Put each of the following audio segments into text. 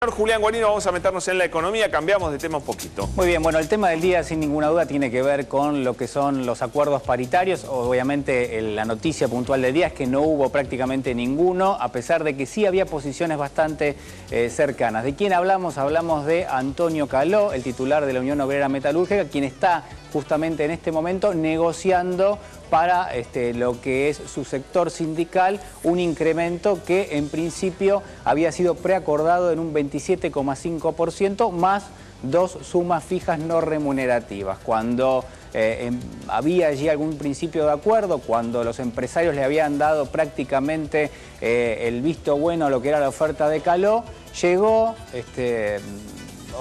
Señor Julián Guarino, vamos a meternos en la economía, cambiamos de tema un poquito. Muy bien, bueno, el tema del día sin ninguna duda tiene que ver con lo que son los acuerdos paritarios. Obviamente la noticia puntual del día es que no hubo prácticamente ninguno, a pesar de que sí había posiciones bastante cercanas. ¿De quién hablamos? Hablamos de Antonio Caló, el titular de la Unión Obrera Metalúrgica, quien está justamente en este momento negociando para lo que es su sector sindical, un incremento que en principio había sido preacordado en un 27,5% más dos sumas fijas no remunerativas. Cuando había allí algún principio de acuerdo, cuando los empresarios le habían dado prácticamente el visto bueno a lo que era la oferta de Caló, llegó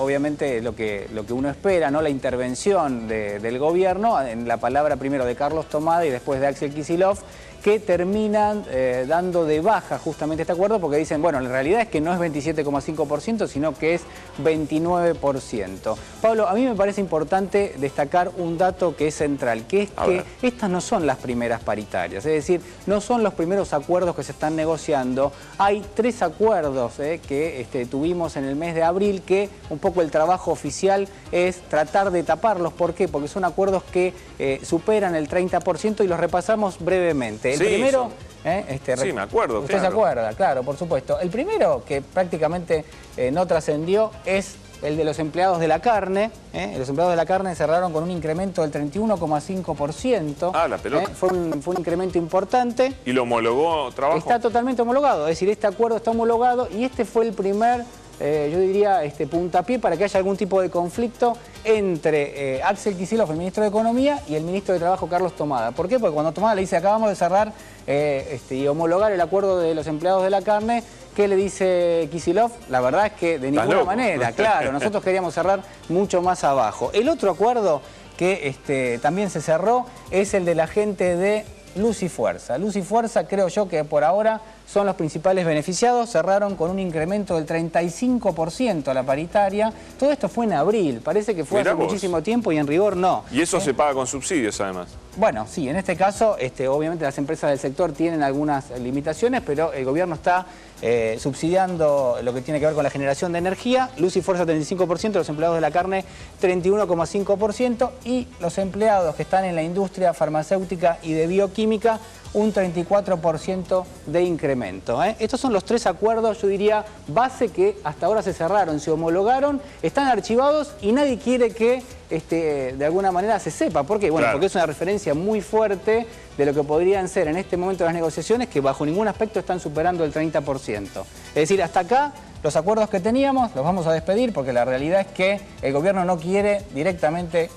obviamente lo que uno espera, ¿no? La intervención del gobierno, en la palabra primero de Carlos Tomada y después de Axel Kicillof, que terminan dando de baja justamente este acuerdo porque dicen, bueno, la realidad es que no es 27,5%, sino que es 29%. Pablo, a mí me parece importante destacar un dato que es central, que es que estas no son las primeras paritarias, es decir, no son los primeros acuerdos que se están negociando. Hay 3 acuerdos que tuvimos en el mes de abril, que un poco el trabajo oficial es tratar de taparlos. ¿Por qué? Porque son acuerdos que superan el 30% y los repasamos brevemente. El primero... sí, me acuerdo. Usted se acuerda, claro, por supuesto. El primero, que prácticamente no trascendió, es el de los empleados de la carne. Los empleados de la carne cerraron con un incremento del 31,5%. Ah, la pelota. Fue un incremento importante. ¿Y lo homologó trabajo? Está totalmente homologado, es decir, este acuerdo está homologado y este fue el primer... yo diría, puntapié para que haya algún tipo de conflicto entre Axel Kicillof, el ministro de Economía, y el ministro de Trabajo, Carlos Tomada. ¿Por qué? Porque cuando Tomada le dice, acabamos de cerrar y homologar el acuerdo de los empleados de la carne, ¿qué le dice Kicillof? La verdad es que de ninguna manera, claro, nosotros queríamos cerrar mucho más abajo. El otro acuerdo que también se cerró es el de la gente de Luz y Fuerza. Luz y Fuerza, creo yo que por ahora son los principales beneficiados, cerraron con un incremento del 35% a la paritaria. Todo esto fue en abril, parece que fue hace muchísimo tiempo y en rigor no. Y eso se paga con subsidios además. Bueno, sí, en este caso, obviamente las empresas del sector tienen algunas limitaciones, pero el gobierno está subsidiando lo que tiene que ver con la generación de energía. Luz y Fuerza 35%, los empleados de la carne 31,5% y los empleados que están en la industria farmacéutica y de bioquímica un 34% de incremento. Estos son los 3 acuerdos, yo diría, base que hasta ahora se cerraron, se homologaron, están archivados y nadie quiere que de alguna manera se sepa. ¿Por qué? Bueno, claro, porque es una referencia muy fuerte de lo que podrían ser en este momento las negociaciones, que bajo ningún aspecto están superando el 30%. Es decir, hasta acá los acuerdos que teníamos los vamos a despedir porque la realidad es que el gobierno no quiere directamente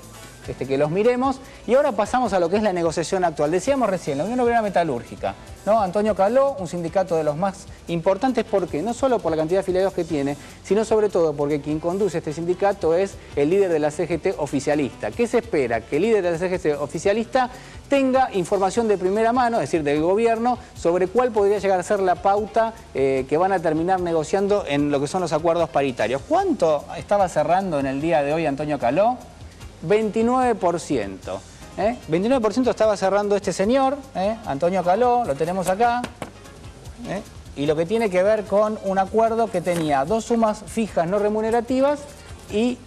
que los miremos. Y ahora pasamos a lo que es la negociación actual. Decíamos recién, la Unión Obrera Metalúrgica, ¿no? Antonio Caló, un sindicato de los más importantes, ¿por qué? No solo por la cantidad de afiliados que tiene, sino sobre todo porque quien conduce este sindicato es el líder de la CGT oficialista. ¿Qué se espera? Que el líder de la CGT oficialista tenga información de primera mano, es decir, del gobierno, sobre cuál podría llegar a ser la pauta que van a terminar negociando en lo que son los acuerdos paritarios. ¿Cuánto estaba cerrando en el día de hoy Antonio Caló? 29%. 29% estaba cerrando este señor, Antonio Caló, lo tenemos acá. Y lo que tiene que ver con un acuerdo que tenía 2 sumas fijas no remunerativas y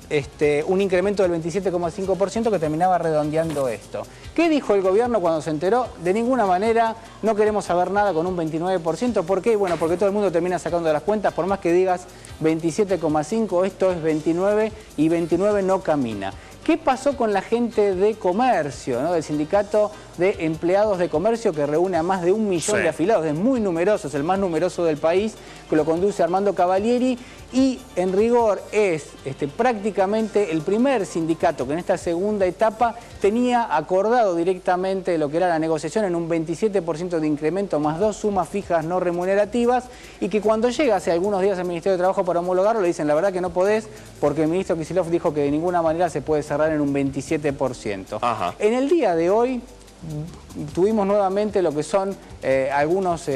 un incremento del 27,5% que terminaba redondeando esto. ¿Qué dijo el gobierno cuando se enteró? De ninguna manera no queremos saber nada con un 29%. ¿Por qué? Bueno, porque todo el mundo termina sacando las cuentas, por más que digas 27,5, esto es 29 y 29 no camina. ¿Qué pasó con la gente de comercio, ¿no? Del sindicato de empleados de comercio que reúne a más de 1 millón de afiliados? Es muy numeroso, es el más numeroso del país, que lo conduce Armando Cavalieri y en rigor es prácticamente el primer sindicato que en esta segunda etapa tenía acordado directamente lo que era la negociación en un 27% de incremento más 2 sumas fijas no remunerativas y que cuando llega hace algunos días al Ministerio de Trabajo para homologarlo le dicen la verdad que no podés porque el ministro Kicillof dijo que de ninguna manera se puede cerrar en un 27%. Ajá. En el día de hoy tuvimos nuevamente lo que son algunos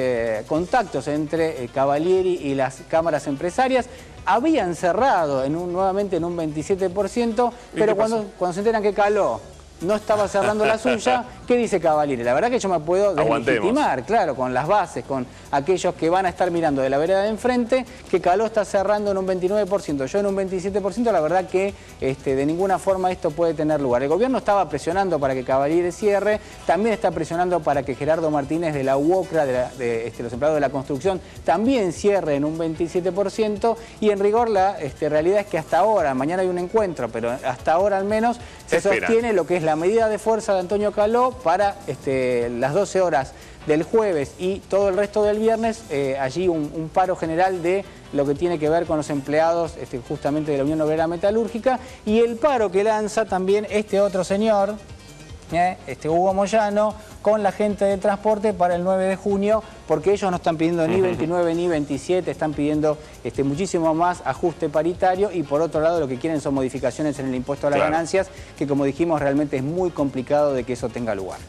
contactos entre Cavalieri y las cámaras empresarias. Habían cerrado nuevamente en un 27%, pero cuando se enteran que Caló no estaba cerrando la suya. ¿Qué dice Cavaliere? La verdad que yo me puedo deslegitimar, claro, con las bases, con aquellos que van a estar mirando de la vereda de enfrente, que Caló está cerrando en un 29%, yo en un 27%, la verdad que de ninguna forma esto puede tener lugar. El gobierno estaba presionando para que Cavaliere cierre, también está presionando para que Gerardo Martínez de la UOCRA, de los empleados de la construcción, también cierre en un 27%, y en rigor la realidad es que hasta ahora, mañana hay un encuentro, pero hasta ahora al menos se sostiene lo que es la medida de fuerza de Antonio Caló para las 12 horas del jueves y todo el resto del viernes, allí un paro general de lo que tiene que ver con los empleados justamente de la Unión Obrera Metalúrgica, y el paro que lanza también este otro señor, Hugo Moyano, con la gente del transporte para el 9 de junio, porque ellos no están pidiendo ni 29 ni 27, están pidiendo muchísimo más ajuste paritario, y por otro lado lo que quieren son modificaciones en el impuesto a las ganancias, que como dijimos realmente es muy complicado de que eso tenga lugar.